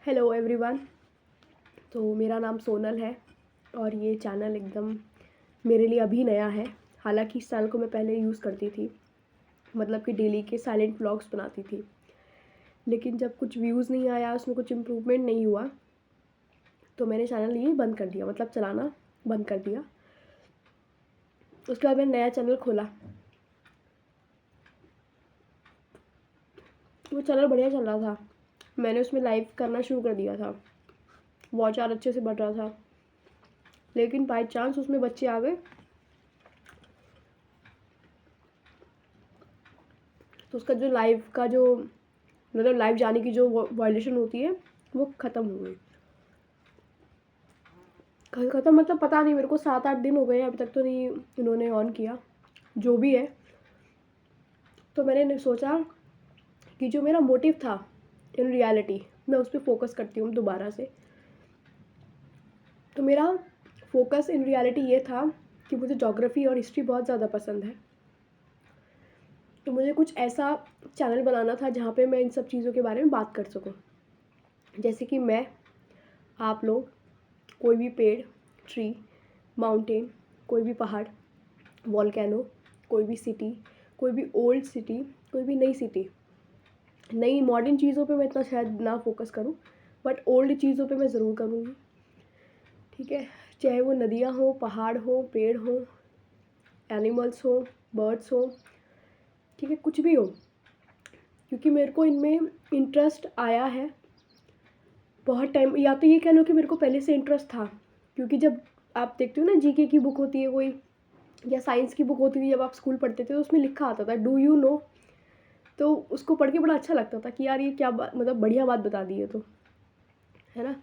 Hello everyone. तो मेरा नाम सोनल है और ये चैनल एकदम मेरे लिए अभी नया है। हालांकि इस चैनल को मैं पहले यूज़ करती थी, मतलब कि डेली के साइलेंट व्लॉग्स बनाती थी। लेकिन जब कुछ व्यूज़ नहीं आया, उसमें कुछ इम्प्रूवमेंट नहीं हुआ, तो मैंने चैनल ये बंद कर दिया, मतलब चलाना बंद कर दिया। उसके बाद मैंने नया चैनल खोला। वो चैनल बढ़िया चल रहा था। मैंने उसमें लाइव करना शुरू कर दिया था, वॉच आवर अच्छे से बढ़ रहा था। लेकिन बाई चांस उसमें बच्चे आ गए तो उसका जो लाइव का जो मतलब लाइव जाने की जो वायलेशन होती है वो ख़त्म हो गई। ख़त्म मतलब पता नहीं, मेरे को 7-8 दिन हो गए अभी तक तो नहीं इन्होंने ऑन किया, जो भी है। तो मैंने सोचा कि जो मेरा मोटिव था इन रियलिटी, मैं उस पर फोकस करती हूँ दोबारा से। तो मेरा फोकस इन रियलिटी ये था कि मुझे ज्योग्राफी और हिस्ट्री बहुत ज़्यादा पसंद है। तो मुझे कुछ ऐसा चैनल बनाना था जहाँ पे मैं इन सब चीज़ों के बारे में बात कर सकूँ। जैसे कि मैं, आप लोग, कोई भी पेड़, ट्री, माउंटेन, कोई भी पहाड़, वॉल्केनो, कोई भी सिटी, कोई भी ओल्ड सिटी, कोई भी नई सिटी। नई मॉडर्न चीज़ों पे मैं इतना शायद ना फोकस करूँ, बट ओल्ड चीज़ों पे मैं ज़रूर करूँगी। ठीक है, चाहे वो नदियाँ हो, पहाड़ हो, पेड़ हो, एनिमल्स हो, बर्ड्स हो, ठीक है, कुछ भी हो, क्योंकि मेरे को इनमें इंटरेस्ट आया है बहुत टाइम। या तो ये कह लो कि मेरे को पहले से इंटरेस्ट था, क्योंकि जब आप देखते हो ना जीके की बुक होती है कोई, या साइंस की बुक होती थी जब आप स्कूल पढ़ते थे, तो उसमें लिखा आता था डू यू नो। तो उसको पढ़ के बड़ा अच्छा लगता था कि यार ये क्या बात, मतलब बढ़िया बात बता दी है, तो है ना।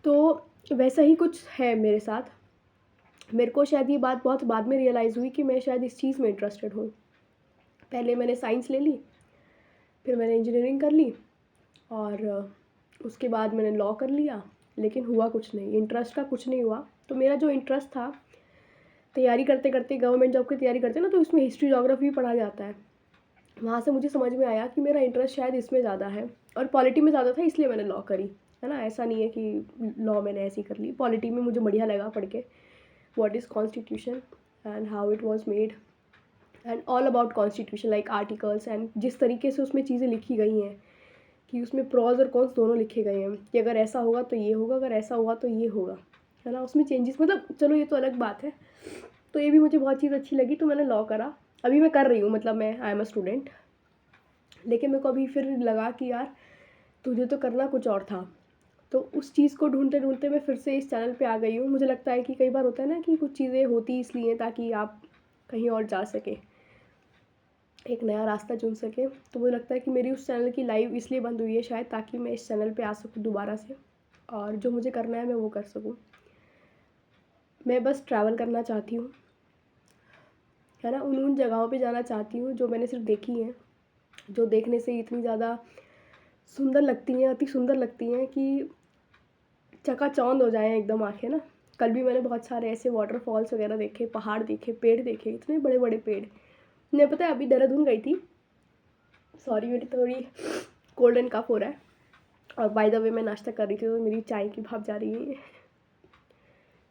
तो वैसा ही कुछ है मेरे साथ। मेरे को शायद ये बात बहुत बाद में रियलाइज़ हुई कि मैं शायद इस चीज़ में इंटरेस्टेड हूँ। पहले मैंने साइंस ले ली, फिर मैंने इंजीनियरिंग कर ली, और उसके बाद मैंने लॉ कर लिया। लेकिन हुआ कुछ नहीं, इंटरेस्ट का कुछ नहीं हुआ। तो मेरा जो इंटरेस्ट था, तैयारी करते करते, गवर्नमेंट जॉब की तैयारी करते ना, तो इसमें हिस्ट्री जोग्राफी भी पढ़ा जाता है। वहाँ से मुझे समझ में आया कि मेरा इंटरेस्ट शायद इसमें ज़्यादा है, और पॉलिटी में ज़्यादा था, इसलिए मैंने लॉ करी, है ना। ऐसा नहीं है कि लॉ मैंने ऐसी कर ली, पॉलिटी में मुझे बढ़िया लगा पढ़ के, what is constitution and how it was made and all about constitution, like articles, and जिस तरीके से उसमें चीज़ें लिखी गई हैं, कि उसमें प्रॉज और कॉन्स दोनों लिखे गए हैं, कि अगर ऐसा होगा तो ये होगा, अगर ऐसा हुआ तो ये होगा, है ना। उसमें चेंजेस, मतलब चलो ये तो अलग बात है। तो ये भी मुझे बहुत चीज़ अच्छी लगी, तो मैंने लॉ करा। अभी मैं कर रही हूँ, मतलब मैं आई एम अ स्टूडेंट। लेकिन मेरे को अभी फिर लगा कि यार तुझे तो करना कुछ और था। तो उस चीज़ को ढूंढते ढूंढते मैं फिर से इस चैनल पे आ गई हूँ। मुझे लगता है कि कई बार होता है ना कि कुछ चीज़ें होती इसलिए ताकि आप कहीं और जा सके, एक नया रास्ता चुन सके। तो मुझे लगता है कि मेरी उस चैनल की लाइव इसलिए बंद हुई है शायद, ताकि मैं इस चैनल पे आ सकूँ दोबारा से, और जो मुझे करना है मैं वो कर सकूँ। मैं बस ट्रैवल करना चाहती हूँ, है ना। उन जगहों पे जाना चाहती हूँ जो मैंने सिर्फ देखी हैं, जो देखने से इतनी ज़्यादा सुंदर लगती हैं, अति सुंदर लगती हैं कि चकाचौंध हो जाएं एकदम आँखें ना। कल भी मैंने बहुत सारे ऐसे वाटरफॉल्स वगैरह देखे, पहाड़ देखे, पेड़ देखे, इतने बड़े बड़े पेड़। मैं, पता है, अभी देहरादून गई थी। सॉरी, मेरी थोड़ी कोल्ड एंड कफ हो रहा है। और बाय द वे मैं नाश्ता कर रही थी, तो मेरी चाय की भाप जा रही है।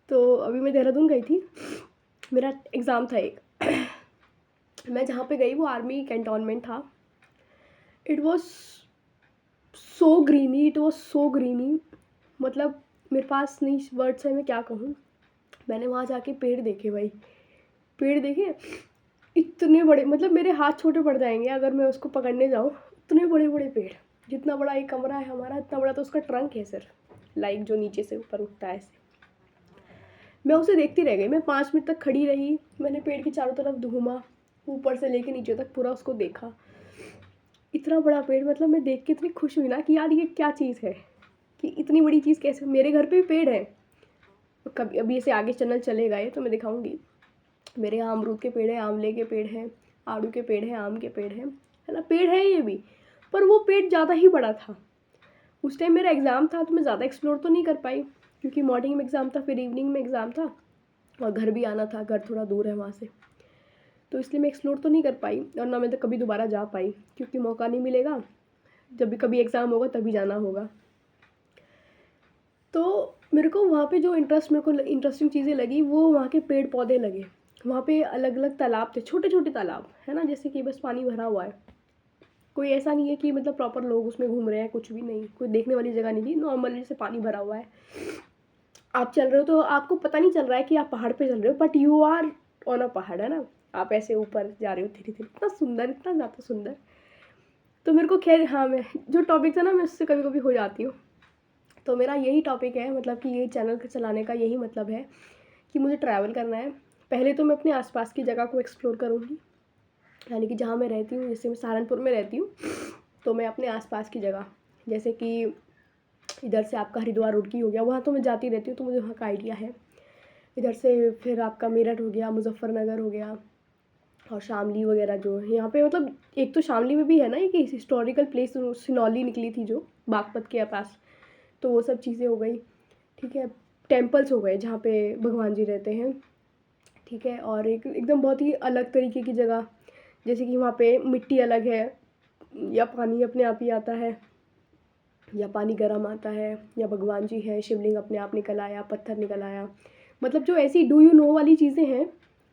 तो अभी मैं देहरादून गई थी, मेरा एग्ज़ाम था एक। मैं जहाँ पे गई वो आर्मी कैंटोनमेंट था। It was so greeny, it was so greeny, मतलब मेरे पास नहीं वर्ड्स है, मैं क्या कहूँ। मैंने वहाँ जाके पेड़ देखे भाई, पेड़ देखे इतने बड़े, मतलब मेरे हाथ छोटे पड़ जाएंगे अगर मैं उसको पकड़ने जाऊँ। इतने बड़े बड़े पेड़, जितना बड़ा एक कमरा है हमारा, इतना बड़ा तो उसका ट्रंक है सर, लाइक जो नीचे से ऊपर उठता है ऐसे। मैं उसे देखती रह गई, मैं 5 मिनट तक खड़ी रही। मैंने पेड़ की चारों तरफ घूमा, ऊपर से लेके नीचे तक पूरा उसको देखा। इतना बड़ा पेड़, मतलब मैं देख के इतनी खुश हुई ना कि यार ये क्या चीज़ है, कि इतनी बड़ी चीज़ कैसे। मेरे घर पे भी पेड़ है, कभी अभी ऐसे आगे चैनल चले गए तो मैं दिखाऊंगी। मेरे यहाँ अमरूद के पेड़ हैं, आंवले के पेड़ हैं, आड़ू के पेड़ हैं, आम के पेड़ हैं, है ना, पेड़ है ये भी। पर वो पेड़ ज़्यादा ही बड़ा था। उस टाइम मेरा एग्ज़ाम था तो मैं ज़्यादा एक्सप्लोर तो नहीं कर पाई, क्योंकि मॉर्निंग में एग्ज़ाम था, फिर इवनिंग में एग्ज़ाम था, और घर भी आना था, घर थोड़ा दूर है वहाँ से। तो इसलिए मैं एक्सप्लोर तो नहीं कर पाई, और ना मैं तो कभी दोबारा जा पाई, क्योंकि मौका नहीं मिलेगा। जब भी कभी एग्ज़ाम होगा तभी जाना होगा। तो मेरे को वहाँ पे जो मेरे को इंटरेस्टिंग चीज़ें लगी वो वहाँ के पेड़ पौधे लगे। वहाँ पे अलग अलग तालाब थे, छोटे छोटे तालाब, है ना, जैसे कि बस पानी भरा हुआ है। कोई ऐसा नहीं है कि मतलब प्रॉपर लोग उसमें घूम रहे हैं, कुछ भी नहीं, कोई देखने वाली जगह नहीं थी, नॉर्मल जैसे पानी भरा हुआ है। आप चल रहे हो तो आपको पता नहीं चल रहा है कि आप पहाड़ पे चल रहे हो, but you are on a पहाड़, है ना। आप ऐसे ऊपर जा रहे हो धीरे धीरे, इतना सुंदर, इतना ज़्यादा सुंदर। तो मेरे को खैर, हाँ, मैं जो टॉपिक था ना, मैं उससे कभी कभी हो जाती हूँ। तो मेरा यही टॉपिक है, मतलब कि ये चैनल चलाने का यही मतलब है कि मुझे ट्रैवल करना है। पहले तो मैं अपने आसपास की जगह को एक्सप्लोर करूँगी, यानी कि जहाँ मैं रहती हूँ, जैसे मैं सहारनपुर में रहती हूँ, तो मैं अपने आसपास की जगह, जैसे कि इधर से आपका हरिद्वार रुड़की हो गया, वहाँ तो मैं जाती रहती हूँ, तो मुझे वहाँ का आइडिया है। इधर से फिर आपका मेरठ हो गया, मुजफ्फरनगर हो गया, और शामली वगैरह जो है यहाँ पे, मतलब एक तो शामली में भी है ना एक हिस्टोरिकल प्लेस, सिनौली निकली थी जो बागपत के पास, तो वो सब चीज़ें हो गई। ठीक है, टेम्पल्स हो गए जहाँ पे भगवान जी रहते हैं। ठीक है, और एक एकदम बहुत ही अलग तरीके की जगह, जैसे कि वहाँ पे मिट्टी अलग है, या पानी अपने आप ही आता है, या पानी गर्म आता है, या भगवान जी है, शिवलिंग अपने आप निकल आया, पत्थर निकल आया, मतलब जो ऐसी डू यू नो वाली चीज़ें हैं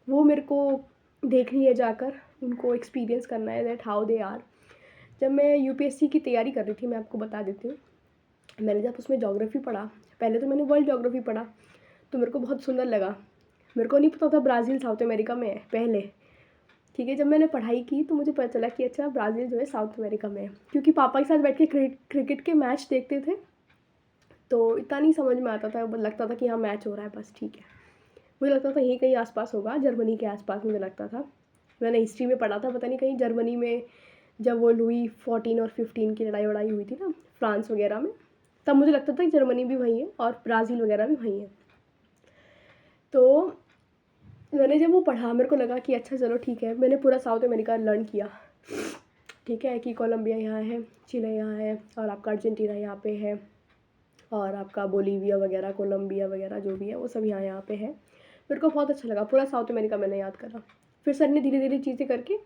वो मेरे को देखनी है जाकर, उनको एक्सपीरियंस करना है, दैट हाउ दे आर। जब मैं यूपीएससी की तैयारी कर रही थी, मैं आपको बता देती हूँ, मैंने जब उसमें ज्योग्राफी पढ़ा, पहले तो मैंने वर्ल्ड ज्योग्राफी पढ़ा, तो मेरे को बहुत सुंदर लगा। मेरे को नहीं पता था ब्राज़ील साउथ अमेरिका में है पहले। ठीक है, जब मैंने पढ़ाई की तो मुझे पता चला कि अच्छा ब्राज़ील जो है साउथ अमेरिका में है, क्योंकि पापा के साथ बैठ के क्रिकेट के मैच देखते थे, तो इतना नहीं समझ में आता था, लगता था कि हाँ मैच हो रहा है बस, ठीक है। मुझे लगता था यहीं कहीं आसपास होगा, जर्मनी के आसपास मुझे लगता था। मैंने हिस्ट्री में पढ़ा था, पता नहीं कहीं जर्मनी में, जब वो लुई 14 और 15 की लड़ाई वड़ाई हुई थी ना फ्रांस वगैरह में, तब मुझे लगता था कि जर्मनी भी वहीं है और ब्राज़ील वगैरह भी वहीं है। तो मैंने जब वो पढ़ा, मेरे को लगा कि अच्छा चलो ठीक है, मैंने पूरा साउथ अमेरिका लर्न किया। ठीक है, कि कोलंबिया यहाँ है, चिले यहाँ है, और आपका अर्जेंटीना यहाँ पे है, और आपका बोलीविया वगैरह, कोलंबिया वगैरह जो भी है वो सब यहाँ पे है। मेरे को बहुत अच्छा लगा, पूरा साउथ अमेरिका मैंने याद करा। फिर सर ने धीरे धीरे चीज़ें करके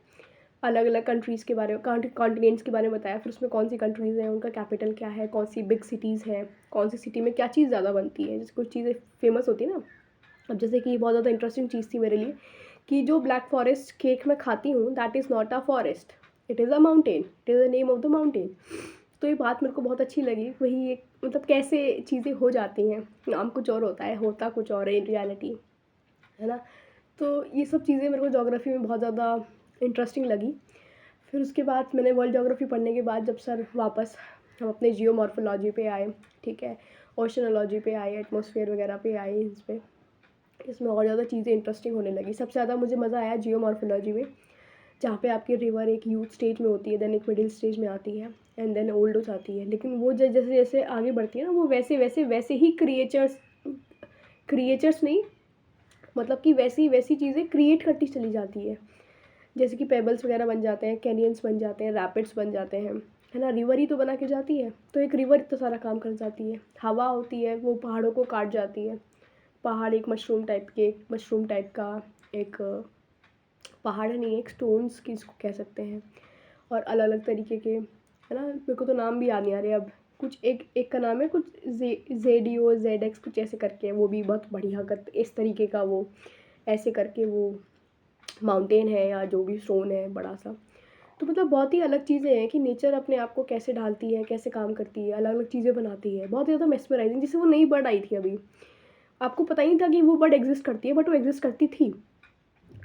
अलग अलग कंट्रीज़ के बारे में, कॉन्टिनेंट्स के बारे में बताया, फिर उसमें कौन सी कंट्रीज़ हैं, उनका कैपिटल क्या है, कौन सी बिग सिटीज़ हैं, कौन सी सिटी में क्या चीज़ ज़्यादा बनती है, जैसे कुछ चीज़ें फेमस होती है ना। अब जैसे कि बहुत ज़्यादा इंटरेस्टिंग चीज़ थी मेरे लिए कि जो ब्लैक फॉरेस्ट केक मैं खाती हूँ, that is not a forest, it is a mountain, it is the name of the mountain. तो ये बात मेरे को बहुत अच्छी लगी, वही एक मतलब कैसे चीज़ें हो जाती हैं, नाम कुछ और होता है, होता कुछ और है इन रियलिटी, है ना। तो ये सब चीज़ें मेरे को ज्योग्राफी में बहुत ज़्यादा इंटरेस्टिंग लगी। फिर उसके बाद मैंने वर्ल्ड ज्योग्राफी पढ़ने के बाद जब सर वापस हम अपने जियोमॉर्फोलॉजी पे आए, ठीक है, ओशनोलॉजी पे आए, एटमॉस्फेयर वगैरह पे आए, इस पे इसमें और ज़्यादा चीज़ें इंटरेस्टिंग होने लगी। सबसे ज़्यादा मुझे मज़ा आया जियोमॉर्फोलॉजी में, जहाँ पे आपकी रिवर एक यूथ स्टेज में होती है, देन एक मिडिल स्टेज में आती है, एंड देन ओल्ड हो जाती है। लेकिन वो जैसे जैसे आगे बढ़ती है ना, वो वैसे वैसे वैसे ही क्रिएचर्स नहीं, मतलब कि वैसी वैसी चीज़ें क्रिएट करती चली जाती है, जैसे कि पेबल्स वगैरह बन जाते हैं, कैनियंस बन जाते हैं, रैपिड्स बन जाते हैं, है ना। रिवर ही तो बना के जाती है, तो एक रिवर इतना सारा काम कर जाती है। हवा होती है, वो पहाड़ों को काट जाती है, पहाड़ एक मशरूम टाइप का एक पहाड़ नहीं, एक स्टोन्स की इसको कह सकते हैं, और अलग अलग तरीके के, है ना, मेरे को तो नाम भी याद नहीं आ रहे अब। कुछ एक एक का नाम है कुछ ZDO ZX कुछ ऐसे करके है, वो भी बहुत बढ़िया कर इस तरीके का, वो ऐसे करके वो माउंटेन है या जो भी स्टोन है बड़ा सा। तो मतलब बहुत ही अलग चीज़ें हैं कि नेचर अपने आप को कैसे ढालती है, कैसे काम करती है, अलग अलग चीज़ें बनाती है, बहुत ज़्यादा मेस्मराइजिंग। जैसे वो नई बर्ड आई थी अभी, आपको पता ही नहीं था कि वो बर्ड एग्जिस्ट करती है, बट वो एग्जिस्ट करती थी।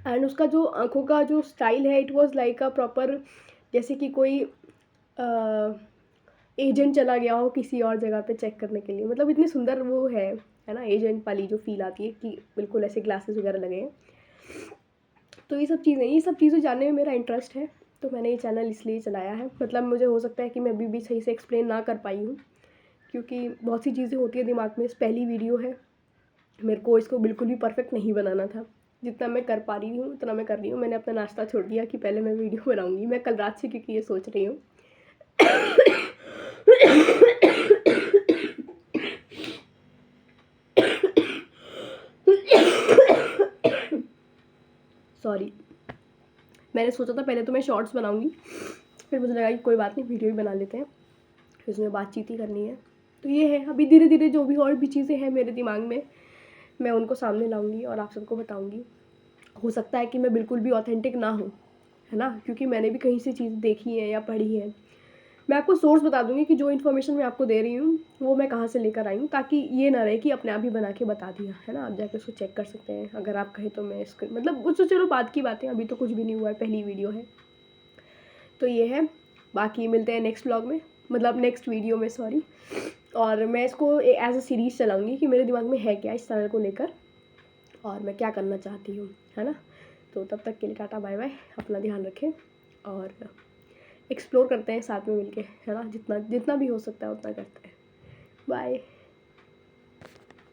एंड उसका जो आँखों का जो स्टाइल है, it was like a proper, जैसे कि कोई एजेंट चला गया हो किसी और जगह पे चेक करने के लिए, मतलब इतनी सुंदर वो है ना, एजेंट वाली जो फील आती है कि बिल्कुल ऐसे ग्लासेस वगैरह लगे हैं। तो ये सब चीज़ें जानने में मेरा इंटरेस्ट है, तो मैंने ये चैनल इसलिए चलाया है। मतलब मुझे हो सकता है कि मैं अभी भी सही से एक्सप्लेन ना कर पाई हूँ, क्योंकि बहुत सी चीज़ें होती है दिमाग में, पहली वीडियो है, मेरे को इसको बिल्कुल भी परफेक्ट नहीं बनाना था। जितना मैं कर पा रही हूँ उतना मैं कर रही हूँ। मैंने अपना नाश्ता छोड़ दिया कि पहले मैं वीडियो बनाऊँगी, मैं कल रात से क्योंकि ये सोच रही हूँ। सॉरी, मैंने सोचा था पहले तो मैं शॉर्ट्स बनाऊँगी, फिर मुझे लगा कि कोई बात नहीं, वीडियो ही बना लेते हैं, फिर उसमें बातचीत ही करनी है, तो ये है, अभी धीरे धीरे जो भी और भी चीज़ें हैं मेरे दिमाग में, मैं उनको सामने लाऊंगी और आप सबको बताऊंगी। हो सकता है कि मैं बिल्कुल भी ऑथेंटिक ना हूँ, है ना, क्योंकि मैंने भी कहीं से चीज़ देखी है या पढ़ी है। मैं आपको सोर्स बता दूंगी कि जो इन्फॉर्मेशन मैं आपको दे रही हूँ वो मैं कहाँ से लेकर आई हूँ, ताकि ये ना रहे कि अपने आप ही बना के बता दिया, है ना। आप जाके उसको चेक कर सकते हैं अगर आप कहें तो। मैं इसको मतलब वो तो चलो बात की बातें, अभी तो कुछ भी नहीं हुआ है, पहली वीडियो है। तो ये है, बाकी मिलते हैं नेक्स्ट व्लॉग में, मतलब नेक्स्ट वीडियो में, सॉरी। और मैं इसको एज अ सीरीज़ चलाऊँगी कि मेरे दिमाग में है क्या इस चैनल को लेकर और मैं क्या करना चाहती हूँ, है ना। तो तब तक के लिए टाटा बाय बाय, अपना ध्यान रखें और एक्सप्लोर करते हैं साथ में मिलके, है ना, जितना जितना भी हो सकता है उतना करते हैं। बाय।